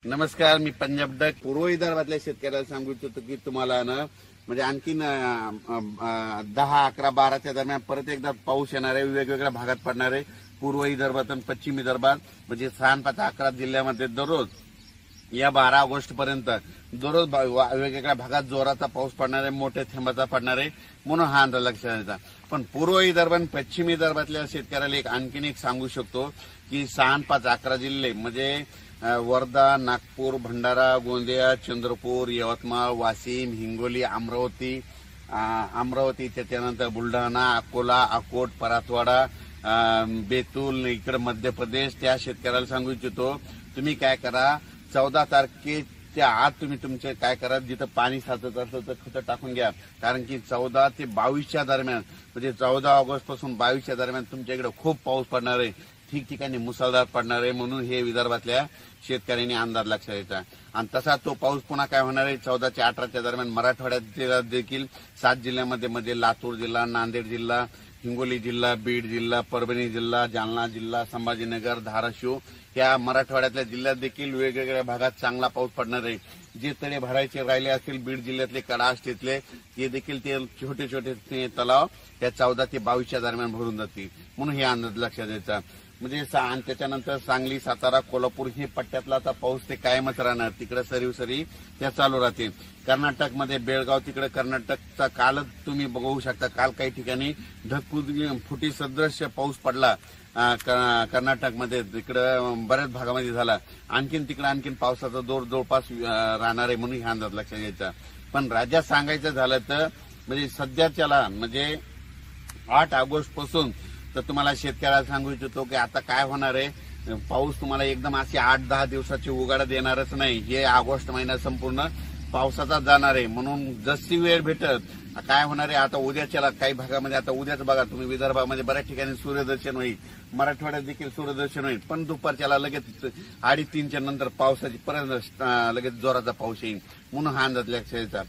नमस्कार, मी पंजाब डक पूर्व विदर्भातल्या शेतकऱ्याला सांगू इच्छितो की तुम्हाला ना म्हणजे आणखीन 10, 11, 12च्या दरम्यान परत एकदा पाऊस येणार आहे. वेगवेगळ्या भागात पडणार आहे. पूर्व विदर्भात आणि पश्चिम विदर्भात म्हणजे 6, 5, 11 जिल्ह्यामध्ये दररोज या 12 ऑगस्ट पर्यंत दररोज वेगवेगळ्या भागात जोराचा पाऊस पडणार आहे, मोठ्या थेंबाचा पडणार आहे. म्हणून हा अंदाज लक्षात घ्यायचा. पण पूर्व विदर्भ आणि पश्चिम विदर्भातल्या शेतकऱ्याला आणखीन एक सांगू शकतो की 6, 5, 11 जिल्हे म्हणजे वर्धा, नागपूर, भंडारा, गोंदिया, चंद्रपूर, यवतमाळ, वाशिम, हिंगोली, अमरावती त्याच्यानंतर बुलढाणा, अकोला, अकोट, परातवाडा, बेतूल, इकडे मध्य प्रदेश त्या शेतकऱ्याला सांगू इच्छितो तुम्ही काय करा 14 तारखेच्या आत तुम्ही तुमचे काय करा जिथं पाणी साचत असलं तर खतं टाकून घ्या. कारण की 14 ते 22च्या दरम्यान म्हणजे 14 ऑगस्ट पासून 22च्या दरम्यान तुमच्या इकडे खूप पाऊस पडणार आहे. ठिकठिकाणी मुसळधार पडणार आहे. म्हणून हे विदर्भातल्या शेतकऱ्यांनी अंदाज लक्षात घ्यायचा. आणि तसा तो पाऊस पुन्हा काय होणार आहे 14 ते 18च्या दरम्यान मराठवाड्यात देखील 7 जिल्ह्यामध्ये लातूर जिल्हा, नांदेड जिल्हा, हिंगोली जिल्हा, बीड जिल्हा, परभणी जिल्हा, जालना जिल्हा, संभाजीनगर, धाराशिव या मराठवाड्यातल्या जिल्ह्यात देखील वेगवेगळ्या भागात चांगला पाऊस पडणार आहे. जे तळे भरायचे राहिले असतील बीड जिल्ह्यातले कडाष्टीतले ते देखील ते छोटे छोटे तलाव त्या 14 ते 22च्या दरम्यान भरून जातील. म्हणून हे अंदाज लक्षात द्यायचा. म्हणजे आणि त्याच्यानंतर सांगली, सातारा, कोल्हापूर हे पट्ट्यातला आता पाऊस ते कायमच राहणार. तिकडे सरी त्या चालू राहतील. कर्नाटकमध्ये बेळगाव तिकडे कर्नाटकचा कालच तुम्ही बघू शकता. काल काही ठिकाणी ढगफुटी सदृश्य पाऊस पडला कर्नाटकमध्ये. तिकडं बऱ्याच भागामध्ये झाला. आणखीन पावसाचा जोर जवळपास राहणार आहे. म्हणून हा अंदाज लक्षात घ्यायचा. पण राज्यात सांगायचं झालं तर म्हणजे सध्याच्याला म्हणजे 8 ऑगस्ट पासून तर तुम्हाला शेतकऱ्याला सांगू इच्छितो की आता काय होणार आहे पाऊस तुम्हाला एकदम अशी 8-10 दिवसाची उघाडा देणारच नाही. हे ऑगस्ट महिना संपूर्ण पावसाचा जाणार आहे. म्हणून जशी वेळ भेटत काय होणार आहे आता उद्याच्याला काही भागामध्ये आता उद्याच बघा तुम्ही विदर्भामध्ये बऱ्याच ठिकाणी सूर्यदर्शन होईल. मराठवाड्यात देखील सूर्यदर्शन होईल. पण दुपारच्याला लगेच 2:30च्या नंतर पावसाची परत लगेच जोराचा पाऊस येईल. म्हणून हा अंदाज लक्षात घ्यायचा.